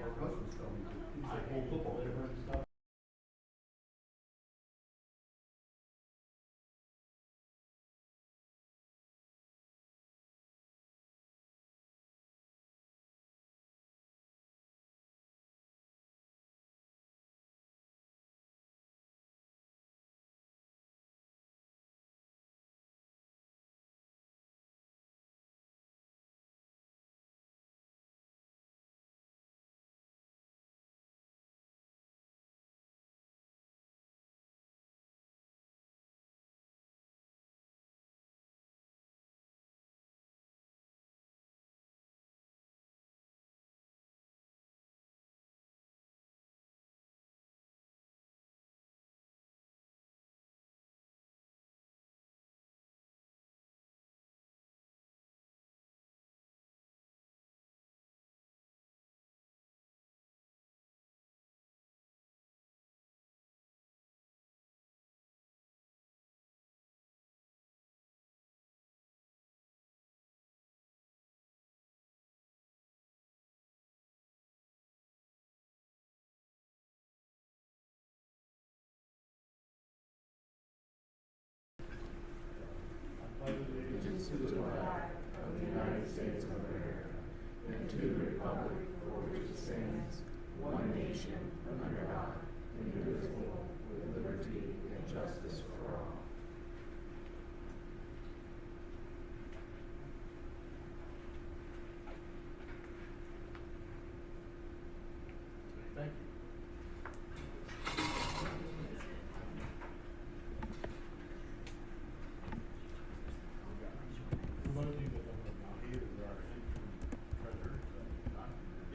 Our husbands tell me, he's like, whole football liver and stuff. Allegiance to the flag of the United States of America and to the republic for which it stands, one nation, under God, indivisible, with liberty and justice for all. Thank you. For those of you that don't know, now he is our interim treasurer.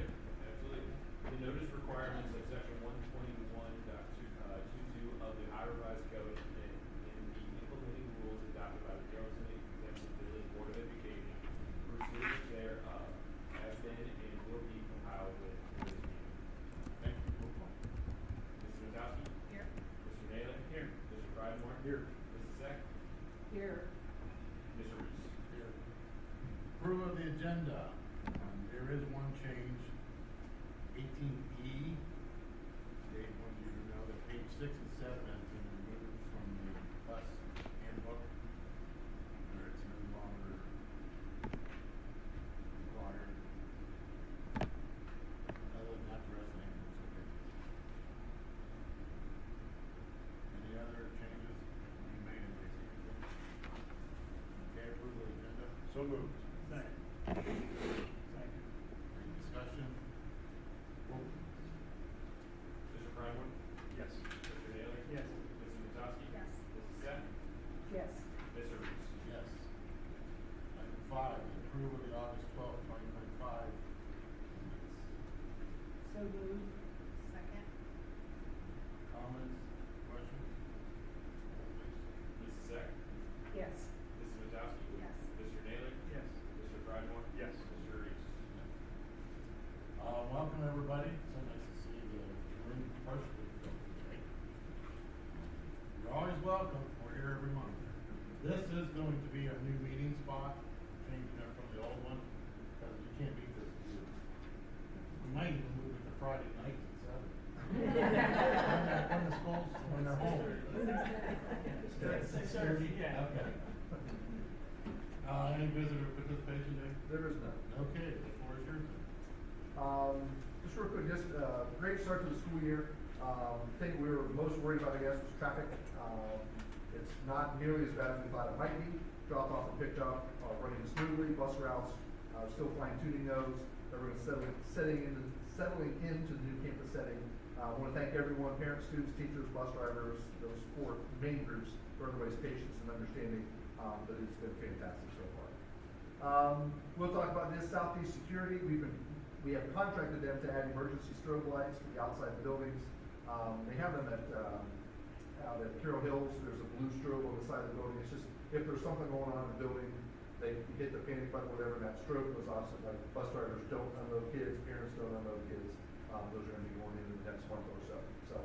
Yep, absolutely. The notice requirements of section 121.22 of the Ohio Revised Code and the implementing rules adopted by the Carrollton Exempted Village Board of Education, pursuant thereof, has been and will be compiled with this meeting. Thank you. Roll call. Mr. Natowski? Here. Mr. Naylor? Here. Mr. Pridemore? Here. Mrs. Sack? Here. Mr. Reese? Here. Approval of the agenda. There is one change. 18E. Dave wants you to know that page 6 and 7 has been removed from the bus handbook, where it's no longer required. Other than that, the rest of it looks okay. Any other changes you made in this? Okay, approval of the agenda. So moved. Second. Any discussion? Roll. Mr. Pridemore? Yes. Mr. Naylor? Yes. Mrs. Natowski? Yes. Mrs. Sack? Yes. Mr. Reese? Yes. Item 5, the approval of the August 12th, 2025 minutes. So moved. Second. Comments, questions? Roll, please. Mrs. Sack? Yes. Mrs. Natowski? Yes. Mr. Naylor? Yes. Mr. Pridemore? Yes. Mr. Reese? Welcome, everybody. So nice to see the room partially filled today. You're always welcome. We're here every month. This is going to be our new meeting spot, changing it from the old one, because you can't beat this. We might even move it to Friday nights at 7. When the schools, when they're home. 6:30? Yeah. Okay. Any visitor participation, Dave? There is none. Okay, the floor is yours. Just real quick, great start to the school year. Thing we were most worried about, I guess, was traffic. It's not nearly as bad as we thought it might be. Drop off and picked up are running smoothly. Bus routes still fine tuning those. Everyone's settling into the new campus setting. I want to thank everyone, parents, students, teachers, bus drivers, those 4 main groups for everybody's patience and understanding. But it's been fantastic so far. We'll talk about this Southeast Security. We have contracted them to add emergency strobe lights to the outside buildings. They have them out at Carroll Hills. There's a blue strobe on the side of the building. It's just, if there's something going on in the building, they hit the panic button, whatever, and that strobe goes off. So like bus drivers don't unload kids, parents don't unload kids. Those are gonna be going in the next month or so. So,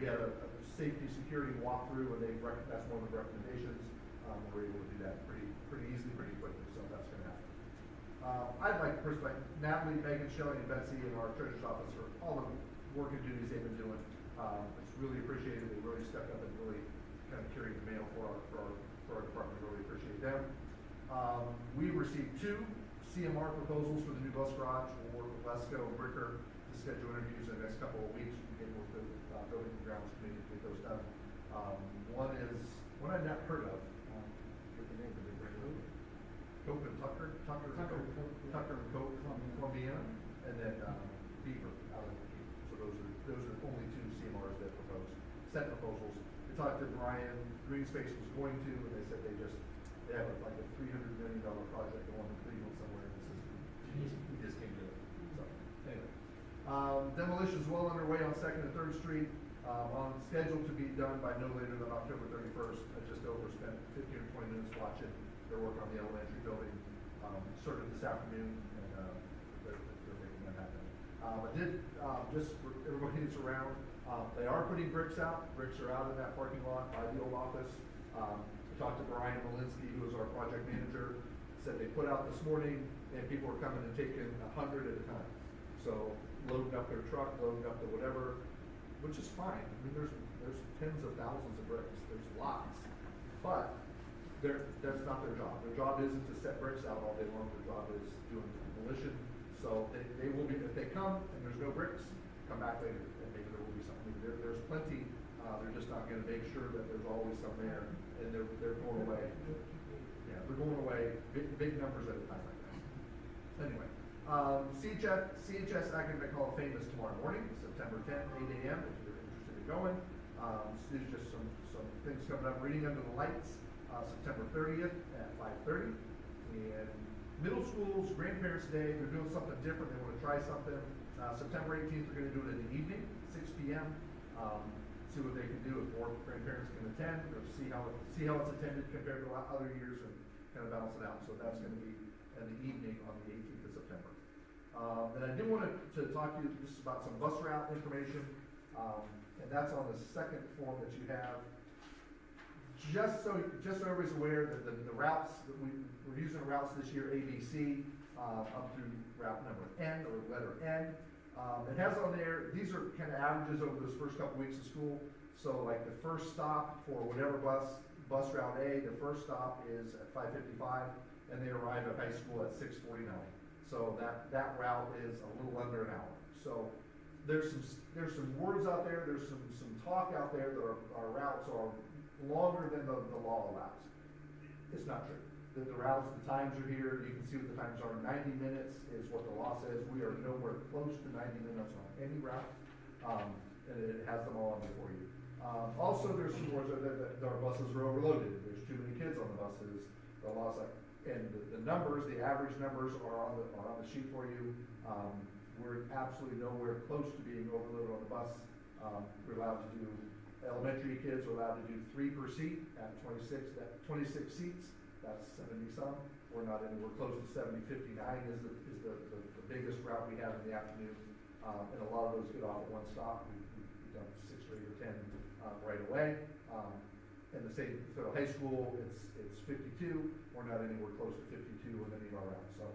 we had a safety security walkthrough, and that's one of the recommendations. We're able to do that pretty easily, pretty quickly, so that's gonna happen. I'd like to personally, Natalie, Megan, Shelley, and Betsy in our treasurer's office for all the work and duties they've been doing. It's really appreciated. They really stepped up and really kind of carried the mail for our department. Really appreciate them. We received 2 CMR proposals for the new bus garage. We'll work with Lesco and Bricker to schedule interviews in the next couple of weeks. We can work with Building and Grounds Committee to get those done. One I'd not heard of. What's the name of it? Cope and Tucker and Cope from Columbiana, and then Beaver out of Keene. So those are the only 2 CMRs that proposed, set proposals. We talked to Brian, Green Space was going to, and they said they have like a $300 million project going in Cleveland somewhere in the system. He just can't do it. So anyway, demolition is well underway on 2nd and 3rd Street. On schedule to be done by no later than October 31st. I just overspent 15 or 20 minutes watching their work on the elementary building. Started this afternoon, and they're making that happen. I did, just for everybody that's around, they are putting bricks out. Bricks are out in that parking lot by the old office. I talked to Brian Malinsky, who is our project manager, said they put out this morning, and people are coming and taking 100 at a time. So loading up their truck, loading up the whatever, which is fine. I mean, there's tens of thousands of bricks. There's lots, but that's not their job. Their job isn't to set bricks out all day long. Their job is doing demolition. So they will be, if they come and there's no bricks, come back later and maybe there will be something. There's plenty. They're just not going to make sure that there's always some there, and they're going away. Yeah, they're going away big numbers at a time like this. Anyway, CHS Academic Hall of Fame is tomorrow morning, September 10th, 8 a.m. If you're interested in going. There's just some things coming up. Reading Under the Lights, September 30th at 5:30. And middle schools, Grandparents' Day, they're doing something different. They want to try something. September 18th, they're going to do it in the evening, 6 p.m. See what they can do if more grandparents can attend, or see how it's attended compared to other years, and kind of balance it out. So that's going to be in the evening on the 18th of September. And I did want to talk to you just about some bus route information, and that's on the second form that you have. Just so everybody's aware that the routes that we're using routes this year, ABC, up through route number N, or letter N. It has on there, these are kind of averages over those first couple weeks of school. So like the first stop for whatever bus route A, the first stop is at 5:55, and they arrive at high school at 6:49. So that route is a little under an hour. So there's some words out there, there's some talk out there that our routes are longer than the law allows. It's not true. The routes, the times are here, you can see what the times are. 90 minutes is what the law says. We are nowhere close to 90 minutes on any route, and it has them all on there for you. Also, there's some words that our buses are overloaded. There's too many kids on the buses. The law's like, and the numbers, the average numbers are on the sheet for you. We're absolutely nowhere close to being overloaded on the bus. We're allowed to do, elementary kids are allowed to do 3 per seat at 26 seats. That's 70 some. We're not anywhere close to 70. 59 is the biggest route we have in the afternoon. And a lot of those get off at one stop. We've done 6 or 8 or 10 right away. And the same for high school, it's 52. We're not anywhere close to 52 with any of our routes. So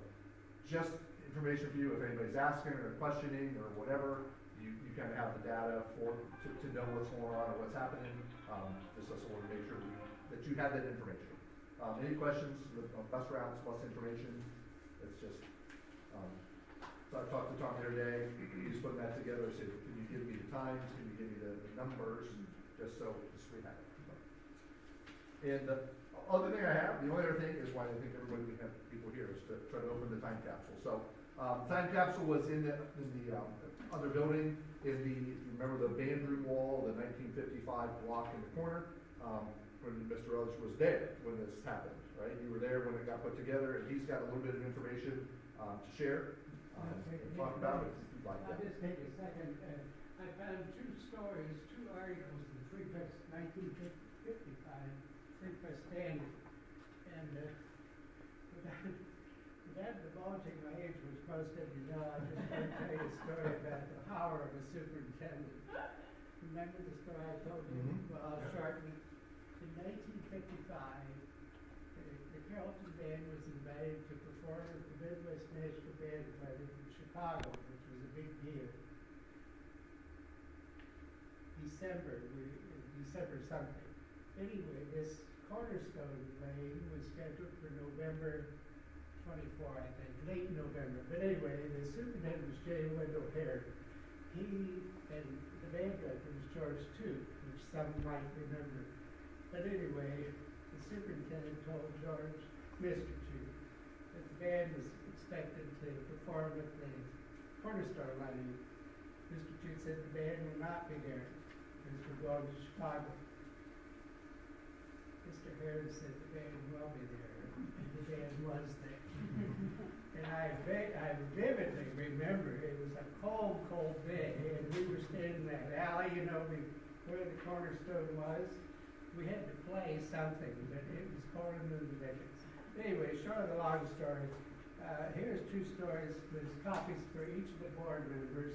just information for you if anybody's asking or questioning or whatever, you kind of have the data to know what's going on or what's happening. Just also want to make sure that you have that information. Any questions on bus routes, bus information? It's just, so I talked to Tom the other day, he's putting that together. I said, can you give me the times, can you give me the numbers, just we have it. And the other thing I have, the only other thing is why I think everybody would have people here is to try to open the time capsule. So, time capsule was in the other building, if you remember the band room wall, the 1955 block in the corner, when Mr. Ellis was there when this happened, right? You were there when it got put together, and he's got a little bit of information to share, and talk about it if you'd like that. I'll just take a second. I found 2 stories, 2 articles in the Free Press 1955 Free Press Standard, and without divulging my age, which most of you know, I just want to tell you a story about the power of a superintendent. Remember the story I told you? Mm-hmm. Well, I'll shorten it. In 1955, the Carrollton band was invited to perform at the Midwest National Band Party in Chicago, which was a big deal. December something. Anyway, this cornerstone playing was scheduled for November 24, I think, late November. But anyway, the superintendent was J. Wendell Hare. He and the band director was George Toot, which some might remember. But anyway, the superintendent told George, Mr. Toot, that the band was expected to perform at the cornerstone lighting. Mr. Toot said the band will not be there because we're going to Chicago. Mr. Harris said the band will be there, and the band was there. And I vividly remember it was a cold, cold day, and we were standing in that alley, you know, where the cornerstone was. We had to play something, but it was cold in the dickens. Anyway, short of the long story, here's two stories. There's copies for each of the board members.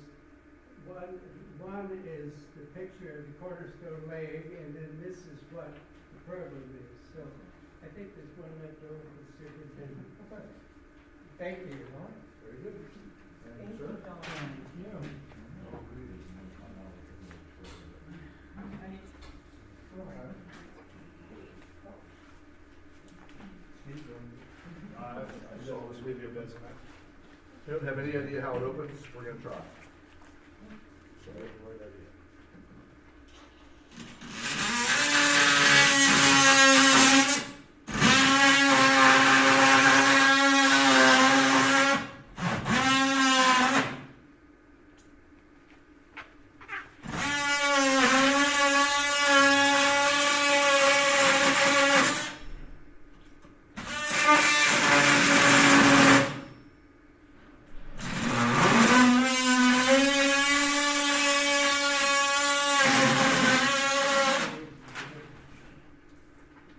One is the picture of the cornerstone laying, and then this is what the program is. So I think there's one left over for the superintendent. Thank you. Very good. Thank you, Sir? John. So I'll just leave you a bit. You don't have any idea how it opens? We're gonna try. So that's the right idea.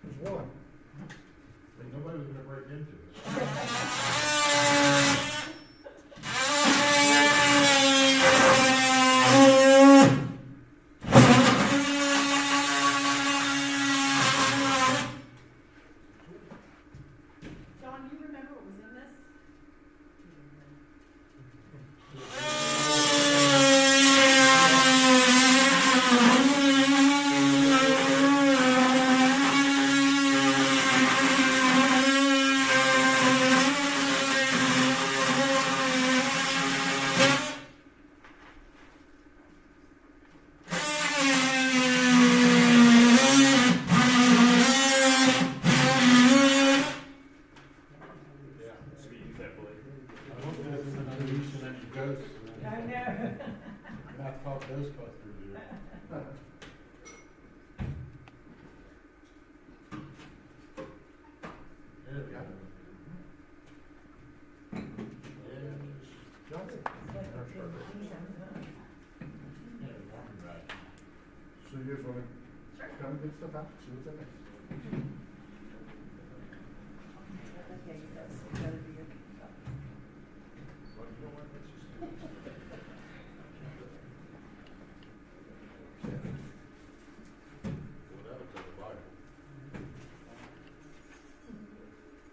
There's one. Nobody was gonna break into it. John, you remember what was in this? Yeah, speaking carefully. I hope this isn't unleashing any ghosts. I know. Not called Ghostbusters here. There we go. Johnson. Yeah, warm right. So you just wanna come and get stuff out, see what's in there. Okay, that's gotta be your. Well, you know what, let's just do this. Well, that looks like a Bible.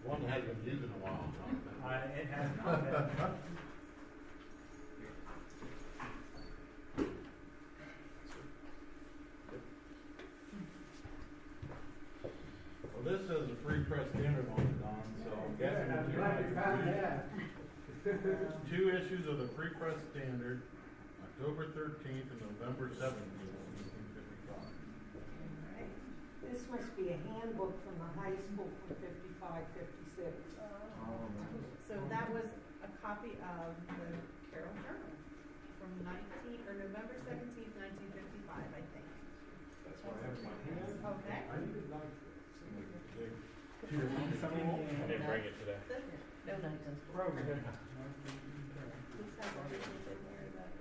One that hasn't been used in a while. It has not been. Well, this says a free press standard on it, Don, so I'm guessing I'm that glad you found you're that. two issues of the free press standard, October 13th and November 17th, 1955. Right. This must be a handbook from the high school from 55, 56. So that was a copy of the Carroll Journal from November 17th, 1955, I think. That's what I have in my hand. Okay. I need a knife. I didn't bring it today. No, no, just Program. This has everything in there that,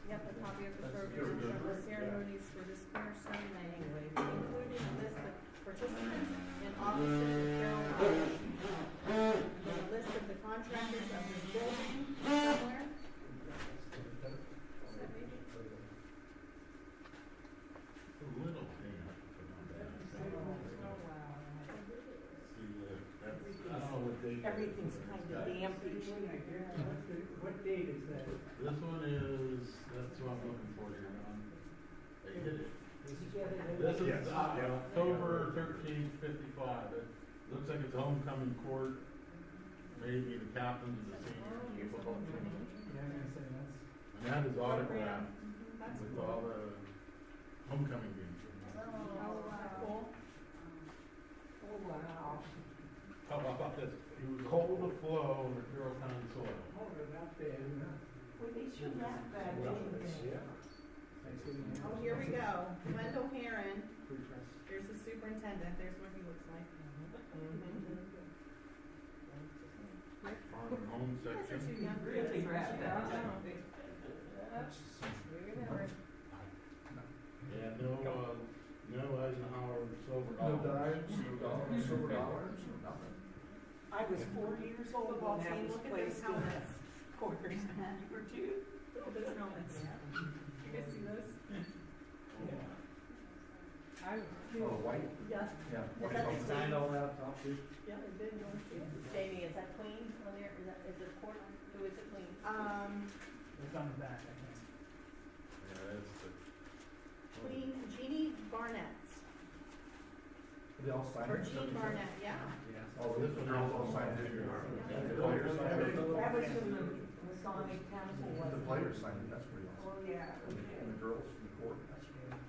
yep, a copy of the program from the ceremonies for this cornerstone laying, including a list of participants and officers of Carroll College. And a list of the contractors of this building somewhere. Is that maybe? A little thing I can put on that. Oh, wow. See, looks like it's homecoming court, maybe the captains of the senior football team. Yeah, I'm gonna say that's. And that is autographed That's with cool. all the homecoming games. Oh, cool. Oh, wow. How about this? He was cold to flow on the Carrollton soil. Oh, they're not bad. Well, they should have that. Oh, here we go. Wendell Heron. There's the superintendent. There's what he looks like. On the home You guys are section. too young for Really this. grab that. Yeah, no Eisenhower silver No dollars. dimes, no dollars, silver dollars, no nothing. I was 4 years old Football when that team, was look at those placed in the helmets. quarters. You were too? Look at those helmets. You guys see those? I was too. Oh, white? Yeah. Yeah. Is that the Signed same? all that top too? Yeah, they did. You wanna see it? Jamie, is that clean on there? Is it court? Who is it clean? It's on the back, I think. Yeah, that's the. Queen Jeannie Barnett. They all signed Or it? Jean Barnett, yeah. Oh, this one, they're all signed it. The players signed it. That was from the Masonic Council, The wasn't it? players signed it, that's pretty awesome. Oh, yeah. And the girls from the court.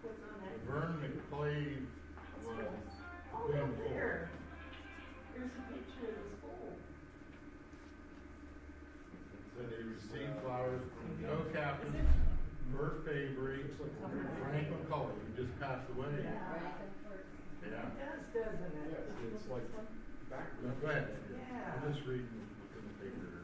What's on that? Vern McClave was. Oh, look there. There's a picture of the school. Said he received flowers from co-captain Bert Fabry, Frank McCullough, who just passed away. Yeah. Yeah. It does, doesn't it? It's like No, go ahead. Yeah. I'm just reading what's in the paper.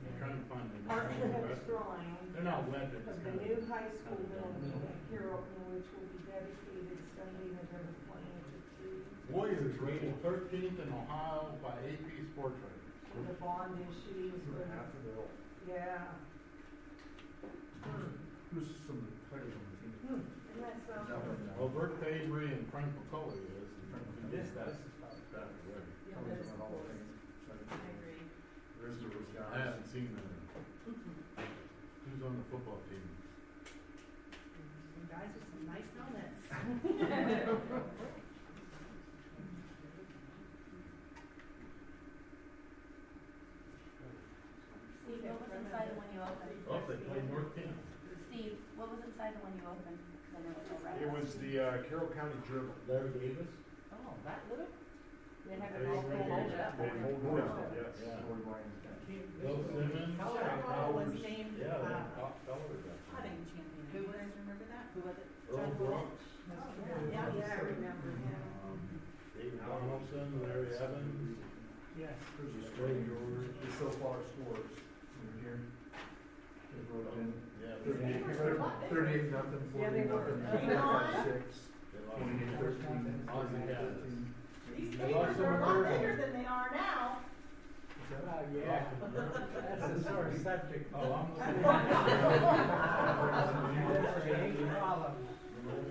I'm trying to find the. Architect's drawing They're not wet, they're of just the kind new of. high school building at Carrollton, which will be dedicated Sunday, November 20th Warriors rated 13th in Ohio by AP Sports Writers. with the bond issues. half of the, Yeah. who's some of the players on the team? And that's, Is that one, Well, Bert Fabry and Frank McCullough is, and Frank This, McCullough this is probably. passed away. Yeah, that is cool. I agree. There's the I guys. haven't seen them. Who's on the football team? Some guys with some nice helmets. Steve, what was inside the one you opened? Oh, they played North Canton. Steve, what was inside the one you opened? 'Cause I know it's all right. It was the Carroll County Journal. Larry Davis? oh, that little? They have it They all made rolled it. up. They hold it up, yes. Yeah. Story Brian's got. Bill Simmons? John Hall was named, Yeah, they're top sellers up there. putting champion. Who You was- guys remember that? Who was it? Earl Brooks, Yeah, I remember him. David Donaldson, Larry Evans, Yes. Ray George. The so far scores, over here. They wrote it in. Yeah, 38 nothing, Yeah, 40 they were. nothing, Come on. 6, they lost. 28, 13, Ozzie Gaddis. 13. These They lost papers are a some lot American. bigger than they are now. What's that? Yeah, that's a sore subject. Oh, I'm. That's a big problem. One,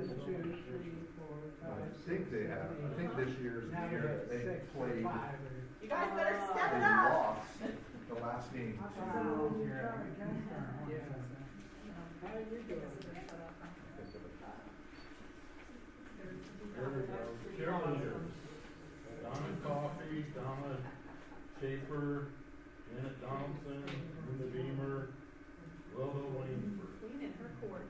two, three, four, I five, think they have, I think this year's the now we year got that they 6 or played, 5 You guys better Oh, step they it up. lost the last game. or. Yeah. How did you do it? There we go. Cheerleaders. Donna Coffey, Donna Schaefer, Janet Donaldson, Linda Beamer, Wilda Waynesburg. Queen in her court.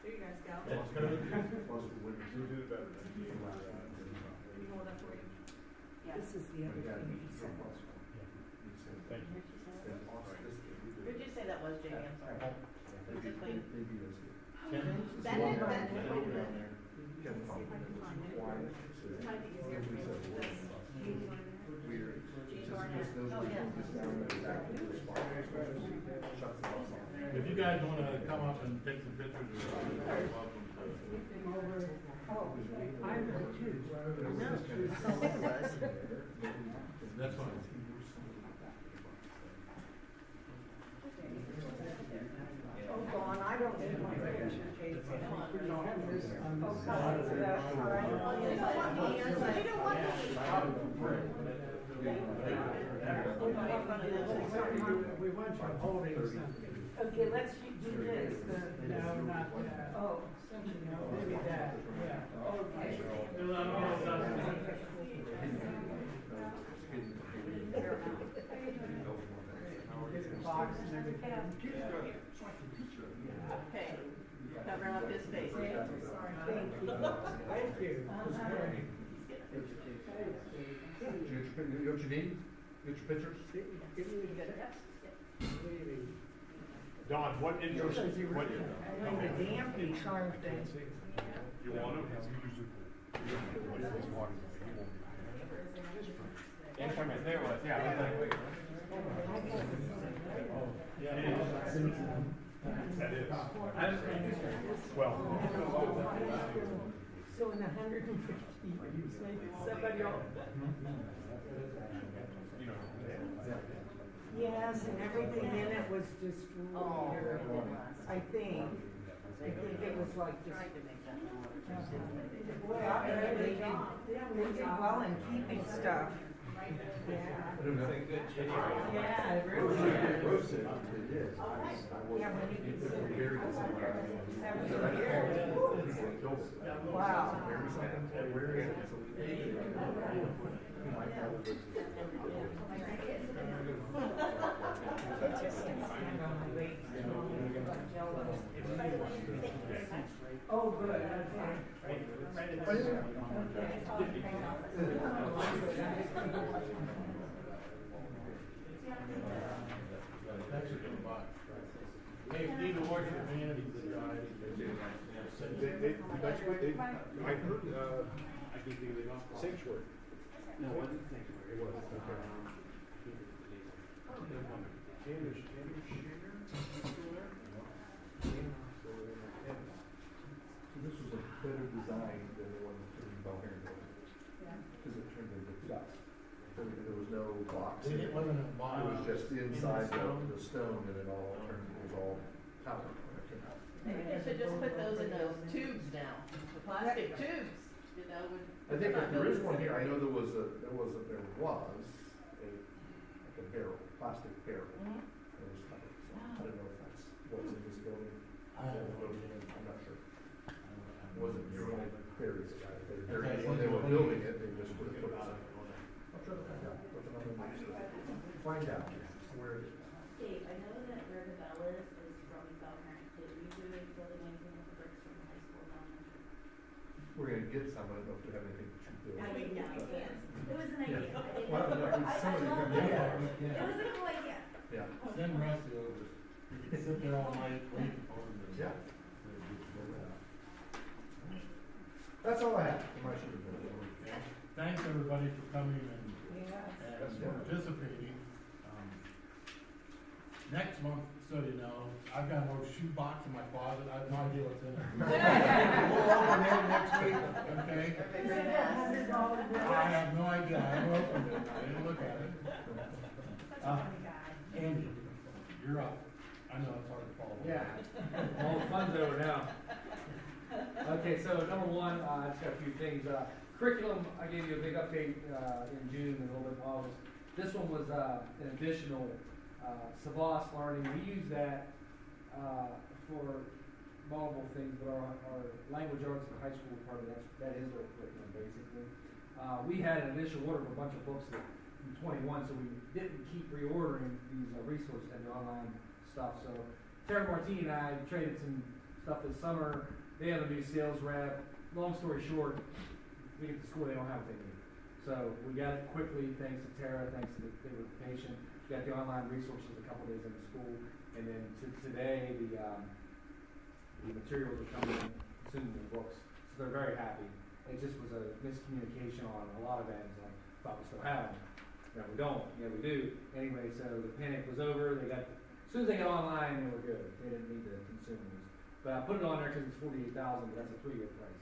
There you guys go. Head coach, Was the winners. You do better than you. Can you hold that for you? This is the other Yeah, thing you it's said. so possible. You said- Thank you. they lost this game. Who'd you say that was, Jamie? I'm sorry. They beat us. Ken. Bennett, Bennett. Bennett, wait a minute. Kevin See if I can find it. quiet. It might be easier for me to do this. Weird. Jean Just Barnett. those Oh, yeah. people just down there exactly the spot. Shuts the house off. If you guys wanna come up and take some pictures, you're welcome to. Oh, I'm the two. That's fine. Oh, Dawn, I don't need my picture, Casey. We don't have this on Oh, this come on, side. that's all right. Oh, you don't want me, you're like, you don't want me. We want you holding something. Okay, let's do this, No, not that. oh, something else. Maybe that, yeah. Okay. Get the box and everything. Okay, cover up his face. Thank you. Thank you. You know what you need? Get your pictures? Don, what interest, what, When the damping something. you want him? There was, yeah. That is. Well. So in 150 years, maybe somebody else. Yes, and everything in it was destroyed. I think it was like just. Well, they did well in keeping stuff. Yeah. Yeah, it really is. Yeah, when you consider 70 years. Wow. Oh, good, okay. Hey, if you need to wash your hands, I heard, sanctuary. No, it wasn't sanctuary. It wasn't, okay. Anders Shaner, still there? So this was a better design than the one in Belhaven building. Because it turned into dust. There was no box. It wasn't a box. It was just inside the stone and it all turned, it was all powder when it came out. Maybe they should just put those in those tubes now, the plastic tubes, you know, with. I think if there is one here, I know there was a like a barrel, plastic barrel. Mhm. It was kind of, so I don't know if that's what's in this building. I don't know. I'm not sure. It wasn't your old berries, when they were building it, they just put it on. I'll try to find out what the number is. Find out where it is. Dave, I know that where the bell is from Belmont. Did you do a building anything with the bricks from the high school and elementary? We're gonna get some, I don't know if we have anything to build. I mean, no, you can't. It was an idea. I didn't Well, know. yeah, somebody I love can do that. that. It was a cool idea. Yeah. Send Rusty over. You can sit there all night waiting for him. Yeah. That's all I have. I should have done it. Thanks, everybody, for coming and Yes. participating. Next month, so you know, I've got a little shoe box in my closet. I have no idea what's in it. We'll open it next week, okay? I have no idea. I haven't opened it. I didn't look at it. Andy, you're up. I know it's hard to follow. Yeah, all the fun's over now. Okay, so number one, I just got a few things. Curriculum, I gave you a big update in June and a little bit in August. This one was an additional Savas learning. We use that for multiple things, but our language arts at the high school part of that is our curriculum basically. We had an initial order of a bunch of books in 21, so we didn't keep reordering these resources and the online stuff. So Terry Martine and I traded some stuff this summer. They have a new sales rep. Long story short, we get to school, they don't have what they need. So we got it quickly, thanks to Tara, thanks to they were patient. We got the online resources a couple days into school, and then today the materials are coming in, soon the books. So they're very happy. It just was a miscommunication on a lot of ends. I thought we still have them. No, we don't. Yeah, we do. Anyway, so the panic was over. As soon as they got online, they were good. They didn't need the consumers. But I put it on there because it's $48,000, but that's a 3-year price.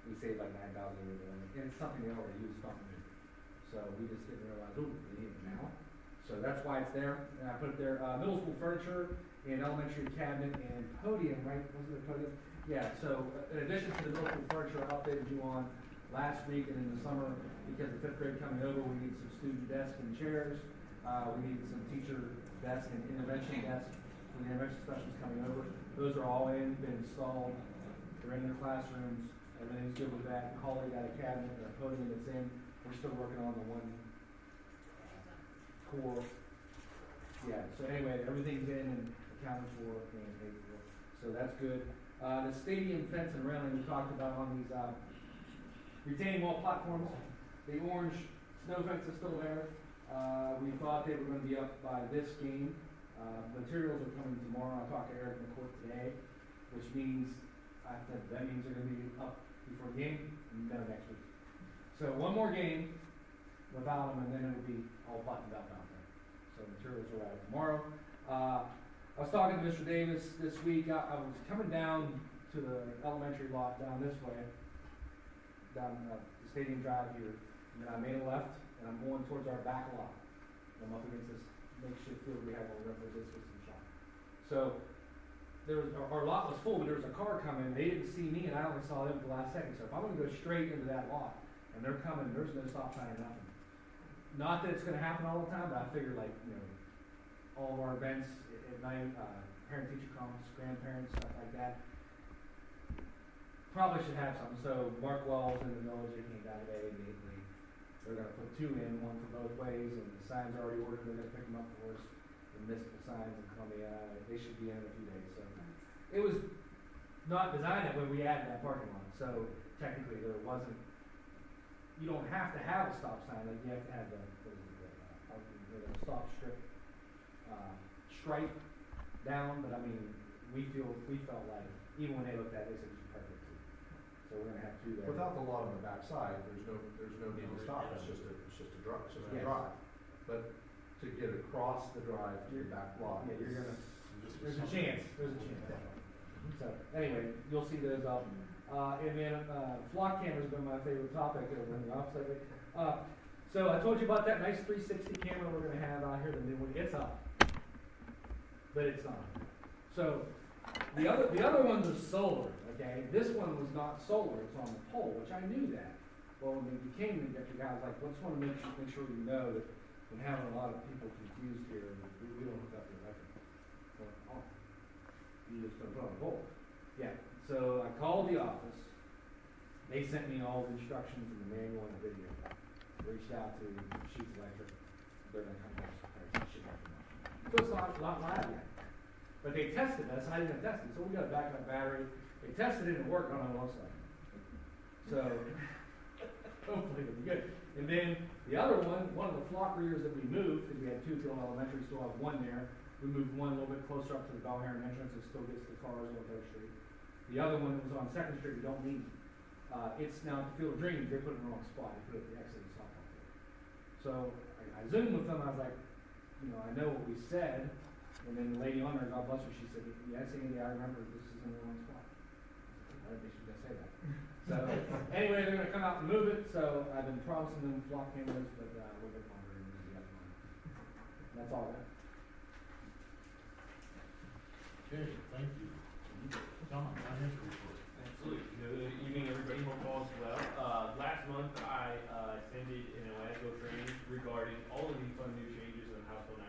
We saved like $9,000 a year doing it. And it's something they already use, something new. So we just didn't realize, oh, we need it now. So that's why it's there. And I put it there. Middle school furniture and elementary cabinet and podium, right? Wasn't it podium? Yeah, so in addition to the middle school furniture, I updated you on last week and in the summer, because the 5th grade coming over, we need some student desks and chairs. We need some teacher desks and intervention desks. for the intervention specialists coming over. Those are all in, been installed, they're in their classrooms, everything's good with that. Holly got a cabinet or a podium that's in, we're still working on the one core. Yeah, so anyway, everything's in and accounted for and paid for, so that's good. The stadium fence and railing we talked about on these, retaining wall platforms, the orange snow fence is still there. We thought they were gonna be up by this game. Materials are coming tomorrow. I talked to Eric McCourt today, which means, that means they're gonna be up before the game and then next week. So one more game without them and then it'll be all buttoned up out there. So materials are out tomorrow. I was talking to Mr. Davis this week. I was coming down to the elementary lot down this way, down the stadium drive here, and then I made a left, and I'm going towards our back lot. I'm up against this makeshift field we have where we're going for discus and shot. So, our lot was full, but there was a car coming, they didn't see me, and I only saw them at the last second, so if I'm gonna go straight into that lot, and they're coming, there's no stop sign or nothing. Not that it's gonna happen all the time, but I figured like, all of our events at night, parent-teacher conference, grandparents, stuff like that, probably should have some. So Mark Wells in the village, they came down today, they're gonna put 2 in, one for both ways, and the signs are already ordered, they're gonna pick them up for us. The municipal signs in Columbia, they should be in a few days, so. It was not designed that way, we added that parking lot, so technically there wasn't, you don't have to have a stop sign, like you have to have the stop strip, stripe down, but I mean, we felt like, even when they looked at it, they said it's perfect too. So we're gonna have 2 there. Without the lot on the backside, there's no need to stop, it's just a drive, Yes. But to get across the drive to the back lot. Yeah, you're gonna, there's a chance. So, anyway, you'll see those up. And then, flock camera's been my favorite topic over in the office lately. So I told you about that nice 360 camera we're gonna have out here, the new one, it's up. But it's not. So, the other ones are solar, okay? This one was not solar, it's on the pole, which I knew that. Well, when we became the guys, like, just wanna make sure you know that we're having a lot of people confused here, we don't hook up the electric. So, you just gonna put on the pole. Yeah, so I called the office, they sent me all the instructions and the manual and the video. Reached out to Sheets Electric, they're gonna come back, shit like that. So it's not live yet. But they tested us, I didn't test it, so we got a backup battery, they tested it and it worked, I don't know what it looks like. So, hopefully it'll be good. And then, the other one of the flock readers that we moved, because we had 2 at Gillon Elementary, still have 1 there, we moved one a little bit closer up to the Belheron entrance, it still gets the cars on Third Street. The other one that was on Second Street, we don't need. It's now at the Field of Dreams, they put it in the wrong spot, they put it at the exit of the softball field. So, I zoomed with them, I was like, I know what we said, and then the lady on there, God bless her, she said, yes, Andy, I remember this is in the wrong spot. I didn't think she was gonna say that. So, anyway, they're gonna come out and move it, so I've been promising them flock cameras, but, a little bit longer than the other one. That's all I got. Okay, thank you. John, financial report. Absolutely. Good evening, everybody. Hope all is well. Last month, I attended an ASGO training regarding all of the fun new changes in House Bill 9